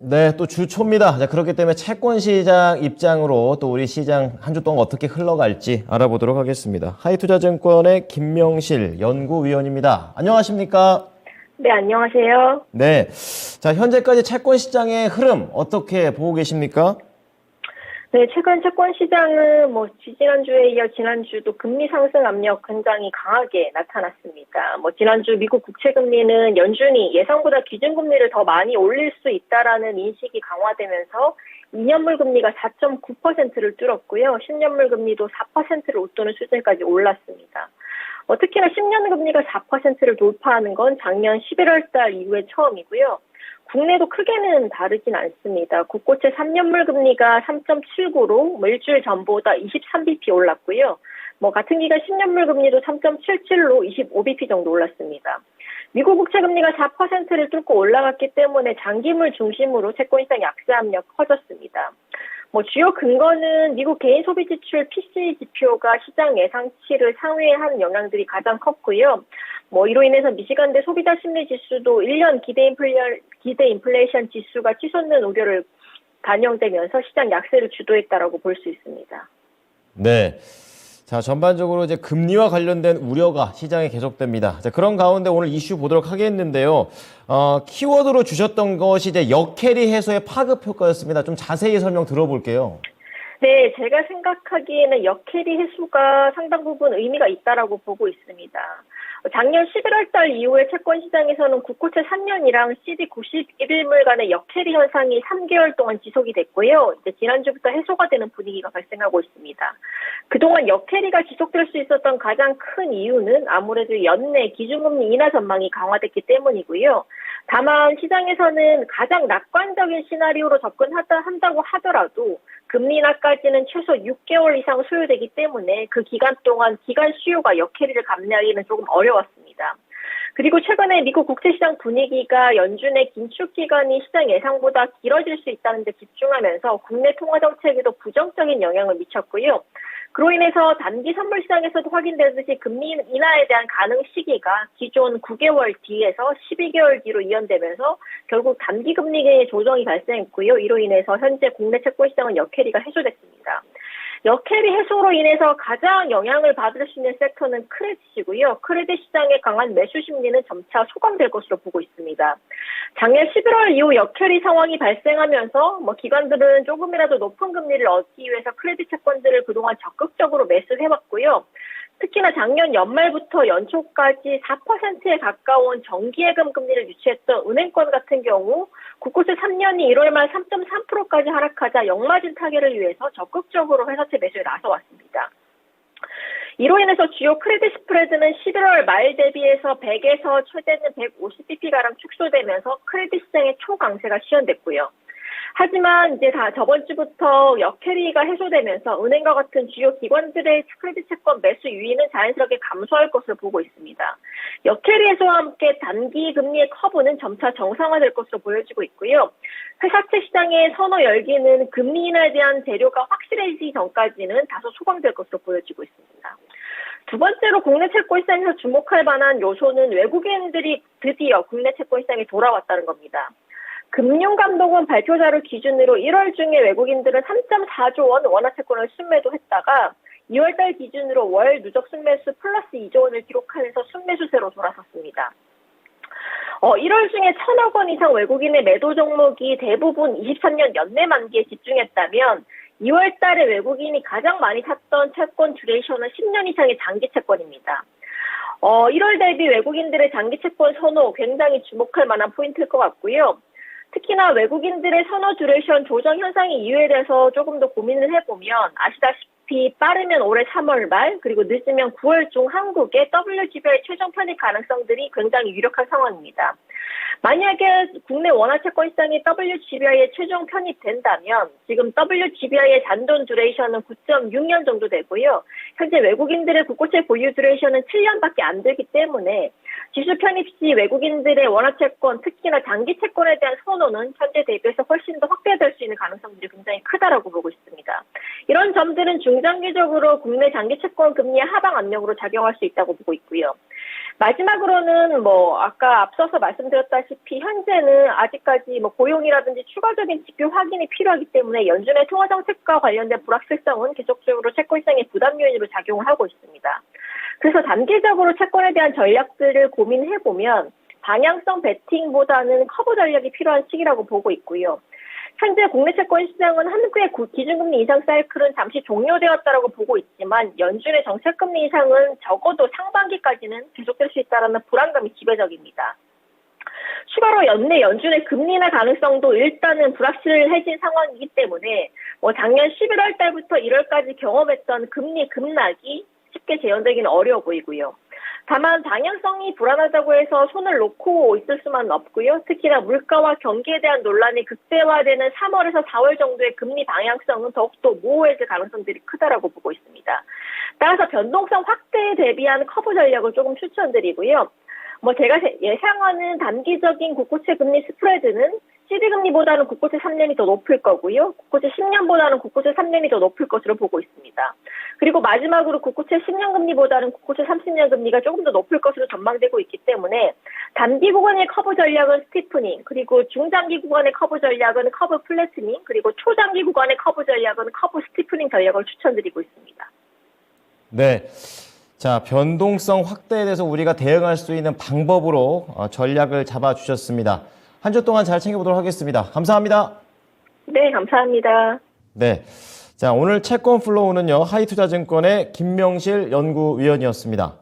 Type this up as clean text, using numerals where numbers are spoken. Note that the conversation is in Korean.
네, 또 주초입니다. 자, 그렇기 때문에 채권 시장 입장으로 또 우리 시장 한 주 동안 어떻게 흘러갈지 알아보도록 하겠습니다. 하이투자증권의 김명실 연구위원입니다. 안녕하십니까? 네, 안녕하세요. 네. 자, 현재까지 채권 시장의 흐름 어떻게 보고 계십니까? 네, 최근 채권 시장은 지난주에 이어 지난주도 금리 상승 압력 굉장히 강하게 나타났습니다. 지난주 미국 국채 금리는 연준이 예상보다 기준금리를 더 많이 올릴 수 있다라는 인식이 강화되면서 2년물 금리가 4.9%를 뚫었고요. 10년물 금리도 4%를 웃도는 수준까지 올랐습니다. 특히나 10년 금리가 4%를 돌파하는 건 작년 11월 달 이후에 처음이고요. 국내도 크게는 다르진 않습니다. 국고채 3년물 금리가 3.79로 일주일 전보다 23bp 올랐고요. 같은 기간 10년물 금리도 3.77로 25bp 정도 올랐습니다. 미국 국채 금리가 4%를 뚫고 올라갔기 때문에 장기물 중심으로 채권시장 약세 압력 커졌습니다. 주요 근거는 미국 개인 소비 지출 PCE 지표가 시장 예상치를 상회한 영향들이 가장 컸고요. 이로 인해서 미시간대 소비자 심리 지수도 1년 기대 인플레이션 지수가 치솟는 우려를 반영되면서 시장 약세를 주도했다라고 볼 수 있습니다. 네. 자, 전반적으로 이제 금리와 관련된 우려가 시장에 계속됩니다. 자, 그런 가운데 오늘 이슈 보도록 하겠는데요. 키워드로 주셨던 것이 이제 역캐리 해소의 파급 효과였습니다. 좀 자세히 설명 들어볼게요. 네, 제가 생각하기에는 역캐리 해소가 상당 부분 의미가 있다라고 보고 있습니다. 작년 11월 달 이후에 채권 시장에서는 국고채 3년이랑 CD 91일물 간의 역캐리 현상이 3개월 동안 지속이 됐고요. 이제 지난주부터 해소가 되는 분위기가 발생하고 있습니다. 그동안 역캐리가 지속될 수 있었던 가장 큰 이유는 아무래도 연내 기준금리 인하 전망이 강화됐기 때문이고요. 다만 시장에서는 가장 낙관적인 시나리오로 접근한다고 하더라도 금리 인하까지는 최소 6개월 이상 소요되기 때문에 그 기간 동안 기간 수요가 역캐리를 감내하기는 조금 어려웠습니다. 그리고 최근에 미국 국채시장 분위기가 연준의 긴축 기간이 시장 예상보다 길어질 수 있다는 데 집중하면서 국내 통화 정책에도 부정적인 영향을 미쳤고요. 그로 인해서 단기 선물 시장에서도 확인되듯이 금리 인하에 대한 가능 시기가 기존 9개월 뒤에서 12개월 뒤로 이연되면서 결국 단기 금리의 조정이 발생했고요. 이로 인해서 현재 국내 채권 시장은 역캐리가 해소됐습니다. 역캐리 해소로 인해서 가장 영향을 받을 수 있는 섹터는 크레딧이고요. 크레딧 시장의 강한 매수 심리는 점차 소강될 것으로 보고 있습니다. 작년 11월 이후 역캐리 상황이 발생하면서 기관들은 조금이라도 높은 금리를 얻기 위해서 크레딧 채권들을 그동안 적극적으로 매수해왔고요. 특히나 작년 연말부터 연초까지 4%에 가까운 정기예금 금리를 유치했던 은행권 같은 경우 국고채 3년이 1월 말 3.3%까지 하락하자 역마진 타결을 위해서 적극적으로 회사채 매수에 나서왔습니다. 이로 인해서 주요 크레딧 스프레드는 11월 말 대비해서 100에서 최대는 150bp가량 축소되면서 크레딧 시장의 초강세가 시현됐고요. 하지만 이제 저번 주부터 역캐리가 해소되면서 은행과 같은 주요 기관들의 크레딧 채권 매수 유인은 자연스럽게 감소할 것으로 보고 있습니다. 역캐리 해소와 함께 단기 금리의 커브는 점차 정상화될 것으로 보여지고 있고요. 회사채 시장의 선호 열기는 금리 인하에 대한 재료가 확실해지기 전까지는 다소 소강될 것으로 보여지고 있습니다. 두 번째로 국내 채권 시장에서 주목할 만한 요소는 외국인들이 드디어 국내 채권 시장에 돌아왔다는 겁니다. 금융감독원 발표자를 기준으로 1월 중에 외국인들은 3.4조 원 원화채권을 순매도했다가 2월달 기준으로 월 누적 순매수 플러스 2조 원을 기록하면서 순매수세로 돌아섰습니다. 1월 중에 1,000억 원 이상 외국인의 매도 종목이 대부분 23년 연내 만기에 집중했다면 2월 달에 외국인이 가장 많이 샀던 채권 듀레이션은 10년 이상의 장기 채권입니다. 1월 대비 외국인들의 장기 채권 선호 굉장히 주목할 만한 포인트일 것 같고요. 특히나 외국인들의 선호 듀레이션 조정 현상의 이유에 대해서 조금 더 고민을 해보면 아시다시피 빠르면 올해 3월 말 그리고 늦으면 9월 중 한국의 WGBI 최종 편입 가능성들이 굉장히 유력한 상황입니다. 만약에 국내 원화채권 시장이 WGBI에 최종 편입된다면 지금 WGBI의 잔존 듀레이션은 9.6년 정도 되고요. 현재 외국인들의 국고채 보유 듀레이션은 7년밖에 안 되기 때문에 지수 편입 시 외국인들의 원화채권, 특히나 장기 채권에 대한 선호는 현재 대비해서 훨씬 더 확대될 수 있는 가능성들이 굉장히 크다라고 보고 있습니다. 이런 점들은 중장기적으로 국내 장기 채권 금리의 하방 압력으로 작용할 수 있다고 보고 있고요. 마지막으로는 아까 앞서서 말씀드렸다시피 현재는 아직까지 고용이라든지 추가적인 지표 확인이 필요하기 때문에 연준의 통화 정책과 관련된 불확실성은 계속적으로 채권 시장의 부담 요인으로 작용을 하고 있습니다. 그래서 단기적으로 채권에 대한 전략들을 고민해보면 방향성 베팅보다는 커버 전략이 필요한 시기라고 보고 있고요. 현재 국내 채권 시장은 한국의 기준금리 인상 사이클은 잠시 종료되었다라고 보고 있지만 연준의 정책금리 인상은 적어도 상반기까지는 계속될 수 있다는 불안감이 지배적입니다. 추가로 연내 연준의 금리 인하 가능성도 일단은 불확실해진 상황이기 때문에 작년 11월 달부터 1월까지 경험했던 금리 급락이 쉽게 재현되기는 어려워 보이고요. 다만 방향성이 불안하다고 해서 손을 놓고 있을 수만은 없고요. 특히나 물가와 경기에 대한 논란이 극대화되는 3월에서 4월 정도의 금리 방향성은 더욱더 모호해질 가능성들이 크다라고 보고 있습니다. 따라서 변동성 확대에 대비한 커버 전략을 조금 추천드리고요. 제가 예상하는 단기적인 국고채 금리 스프레드는 CD금리보다는 국고채 3년이 더 높을 거고요. 국고채 10년보다는 국고채 3년이 더 높을 것으로 보고 있습니다. 그리고 마지막으로 국고채 10년 금리보다는 국고채 30년 금리가 조금 더 높을 것으로 전망되고 있기 때문에 단기 구간의 커버 전략은 스티프닝, 그리고 중장기 구간의 커버 전략은 커브 플래트닝, 그리고 초장기 구간의 커버 전략은 커브 스티프닝 전략을 추천드리고 있습니다. 네. 자, 변동성 확대에 대해서 우리가 대응할 수 있는 방법으로 전략을 잡아주셨습니다. 한 주 동안 잘 챙겨보도록 하겠습니다. 감사합니다. 네, 감사합니다. 네. 자, 오늘 채권 플로우는요, 하이투자증권의 김명실 연구위원이었습니다.